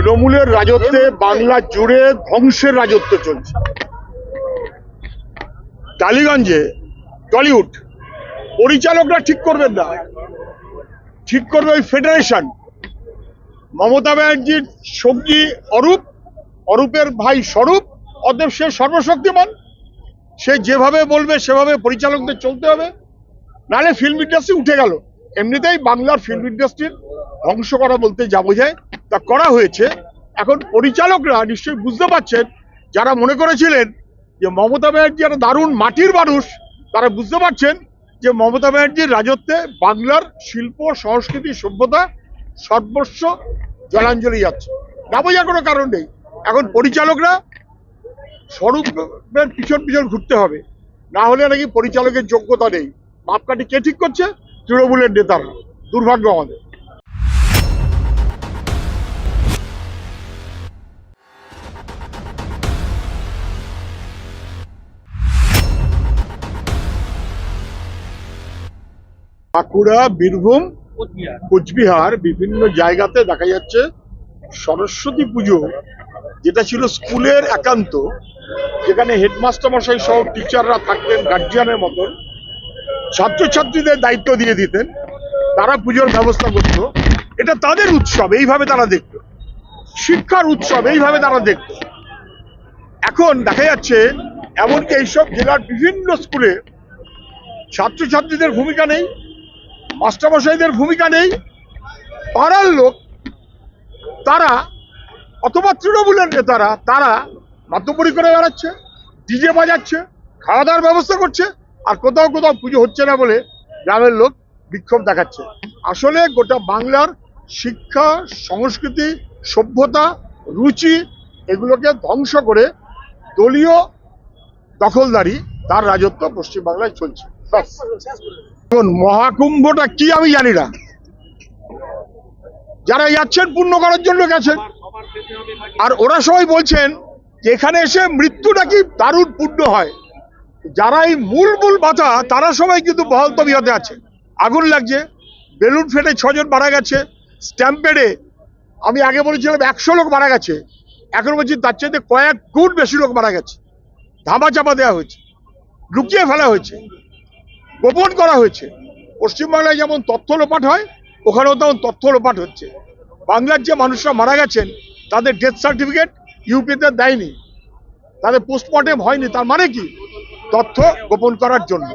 তৃণমূলের রাজত্বে বাংলা জুড়ে ধ্বংসের রাজত্ব চলছে। টালিগঞ্জে টলিউড পরিচালকরা ঠিক করবেন না, ঠিক করবে ওই ফেডারেশন। মমতা ব্যানার্জির সঙ্গী অরূপ, অরূপের ভাই স্বরূপ, অতএব সে সর্বশক্তিমান, সে যেভাবে বলবে সেভাবে পরিচালকদের চলতে হবে, নাহলে ফিল্ম ইন্ডাস্ট্রি উঠে গেল। এমনিতেই বাংলার ফিল্ম ইন্ডাস্ট্রির ধ্বংস করা বলতে যা বোঝায় তা করা হয়েছে। এখন পরিচালকরা নিশ্চয়ই বুঝতে পারছেন, যারা মনে করেছিলেন যে মমতা ব্যানার্জি একটা দারুণ মাটির মানুষ, তারা বুঝতে পারছেন যে মমতা ব্যানার্জির রাজত্বে বাংলার শিল্প, সংস্কৃতি, সভ্যতা সর্বস্ব জলাঞ্জলি যাচ্ছে। না বোঝার কোনো কারণ নেই। এখন পরিচালকরা স্বরূপের পিছন পিছন ঘুরতে হবে, না হলে নাকি পরিচালকের যোগ্যতা নেই। মাপকাঠি কে ঠিক করছে? তৃণমূলের নেতারা। দুর্ভাগ্য আমাদের। বাঁকুড়া, বীরভূম, কোচবিহার বিভিন্ন জায়গাতে দেখা যাচ্ছে সরস্বতী পুজো, যেটা ছিল স্কুলের একান্ত, যেখানে হেডমাস্টার মশাই সহ টিচাররা থাকতেন গার্জিয়ানের মতন, ছাত্রছাত্রীদের দায়িত্ব দিয়ে দিতেন, তারা পুজোর ব্যবস্থা করত। এটা তাদের উৎসব, এইভাবে তারা দেখত, শিক্ষার উৎসব এইভাবে তারা দেখত। এখন দেখা যাচ্ছে এমনকি এইসব জেলার বিভিন্ন স্কুলে ছাত্রছাত্রীদের ভূমিকা নেই, মাস্টারমশাইদের ভূমিকা নেই। পাড়ার লোক তারা অথবা তৃণমূলের নেতারা তারা মাতব্বরি করে বেড়াচ্ছে, ডিজে বাজাচ্ছে, খাওয়া দাওয়ার ব্যবস্থা করছে, আর কোথাও কোথাও পুজো হচ্ছে না বলে গ্রামের লোক বিক্ষোভ দেখাচ্ছে। আসলে গোটা বাংলার শিক্ষা, সংস্কৃতি, সভ্যতা, রুচি এগুলোকে ধ্বংস করে দলীয় দখলদারি, তার রাজত্ব পশ্চিমবাংলায় চলছে। এখন মহাকুম্ভটা কি আমি জানি না, যারা যাচ্ছেন পুণ্য করার জন্য গেছেন, আর ওরা সবাই বলছেন যে এখানে এসে মৃত্যু নাকি দারুণ পুণ্য হয়। যারা এই মূল বাধা, তারা সবাই কিন্তু বহাল তবিয়তে আছে। আগুন লাগছে, বেলুন ফেটে 6 জন মারা গেছে, স্ট্যাম্পেডে আমি আগে বলেছিলাম 100 লোক মারা গেছে, এখন বলছি তার চাইতে কয়েক গুণ বেশি লোক মারা গেছে। ধামা চাপা দেওয়া হয়েছে, লুকিয়ে ফেলা হয়েছে, গোপন করা হয়েছে। পশ্চিমবাংলায় যেমন তথ্য লোপাট হয়, ওখানেও তেমন তথ্য লোপাট হচ্ছে। বাংলার যে মানুষরা মারা গেছেন তাদের ডেথ সার্টিফিকেট ইউপিতে দেয়নি, তাদের পোস্টমর্টেম হয়নি। তার মানে কি? তথ্য গোপন করার জন্য।